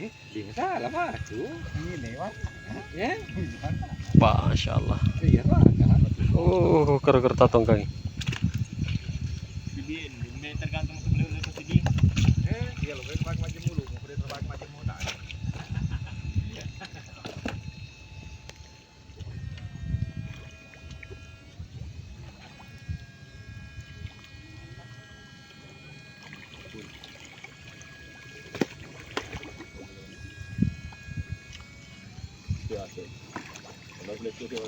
Di salah batu. Ini lewat. Ya. Masya Allah. Iya ada. Oh, kera-kera tatong kang. Bikin, tergantung sebelum itu sedih. Dia lo terbang macam mulu, mau terbang macam mau tak. Biasa. Kalau boleh tu dia